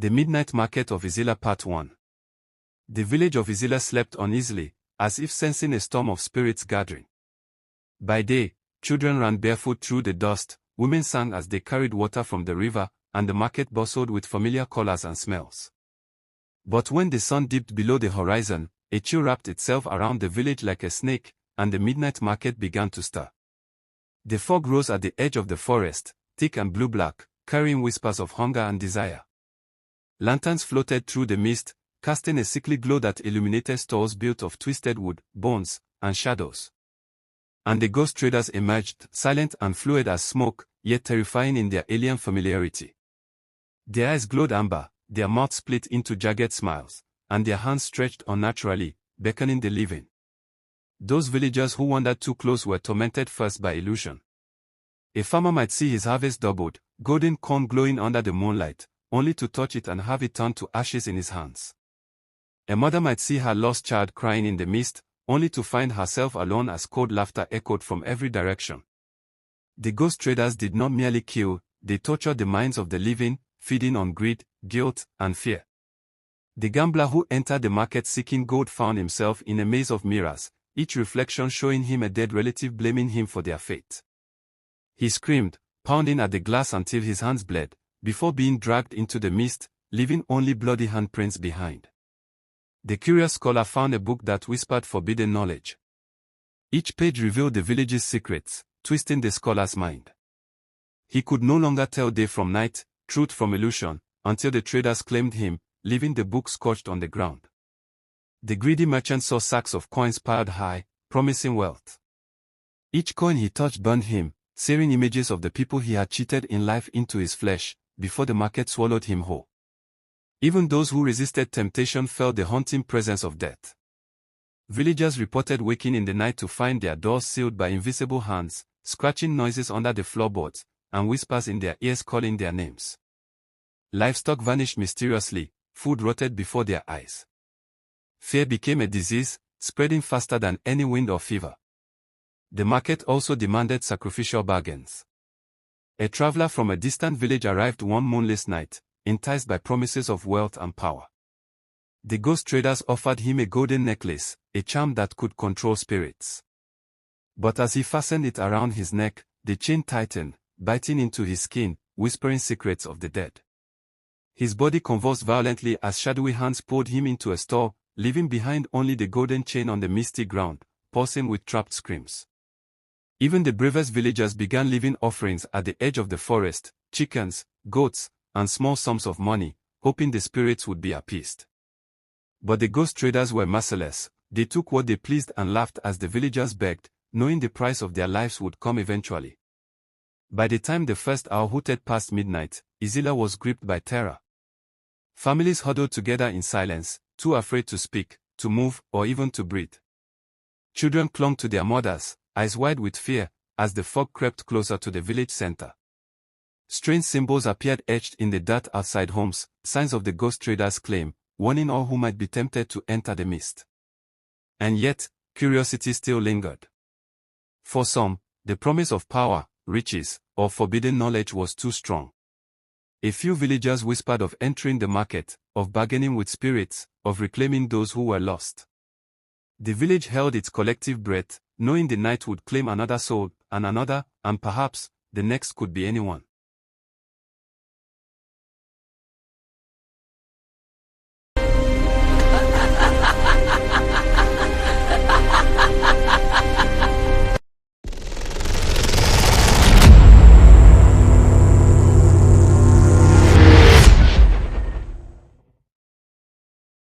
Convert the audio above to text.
The Midnight Market of Ezeala Part 1. The village of Ezeala slept uneasily, as if sensing a storm of spirits gathering. By day, children ran barefoot through the dust, women sang as they carried water from the river, and the market bustled with familiar colors and smells. But when the sun dipped below the horizon, a chill wrapped itself around the village like a snake, and the midnight market began to stir. The fog rose at the edge of the forest, thick and blue-black, carrying whispers of hunger and desire. Lanterns floated through the mist, casting a sickly glow that illuminated stalls built of twisted wood, bones, and shadows. And the ghost traders emerged, silent and fluid as smoke, yet terrifying in their alien familiarity. Their eyes glowed amber, their mouths split into jagged smiles, and their hands stretched unnaturally, beckoning the living. Those villagers who wandered too close were tormented first by illusion. A farmer might see his harvest doubled, golden corn glowing under the moonlight, only to touch it and have it turn to ashes in his hands. A mother might see her lost child crying in the mist, only to find herself alone as cold laughter echoed from every direction. The ghost traders did not merely kill, they tortured the minds of the living, feeding on greed, guilt, and fear. The gambler who entered the market seeking gold found himself in a maze of mirrors, each reflection showing him a dead relative blaming him for their fate. He screamed, pounding at the glass until his hands bled, before being dragged into the mist, leaving only bloody handprints behind. The curious scholar found a book that whispered forbidden knowledge. Each page revealed the village's secrets, twisting the scholar's mind. He could no longer tell day from night, truth from illusion, until the traders claimed him, leaving the book scorched on the ground. The greedy merchant saw sacks of coins piled high, promising wealth. Each coin he touched burned him, searing images of the people he had cheated in life into his flesh, before the market swallowed him whole. Even those who resisted temptation felt the haunting presence of death. Villagers reported waking in the night to find their doors sealed by invisible hands, scratching noises under the floorboards, and whispers in their ears calling their names. Livestock vanished mysteriously, food rotted before their eyes. Fear became a disease, spreading faster than any wind or fever. The market also demanded sacrificial bargains. A traveler from a distant village arrived one moonless night, enticed by promises of wealth and power. The ghost traders offered him a golden necklace, a charm that could control spirits. But as he fastened it around his neck, the chain tightened, biting into his skin, whispering secrets of the dead. His body convulsed violently as shadowy hands pulled him into a store, leaving behind only the golden chain on the misty ground, pulsing with trapped screams. Even the bravest villagers began leaving offerings at the edge of the forest, chickens, goats, and small sums of money, hoping the spirits would be appeased. But the ghost traders were merciless. They took what they pleased and laughed as the villagers begged, knowing the price of their lives would come eventually. By the time the first hour hooted past midnight, Ezeala was gripped by terror. Families huddled together in silence, too afraid to speak, to move, or even to breathe. Children clung to their mothers, eyes wide with fear, as the fog crept closer to the village center. Strange symbols appeared etched in the dirt outside homes, signs of the ghost traders' claim, warning all who might be tempted to enter the mist. And yet, curiosity still lingered. For some, the promise of power, riches, or forbidden knowledge was too strong. A few villagers whispered of entering the market, of bargaining with spirits, of reclaiming those who were lost. The village held its collective breath, knowing the night would claim another soul, and another, and perhaps, the next could be anyone.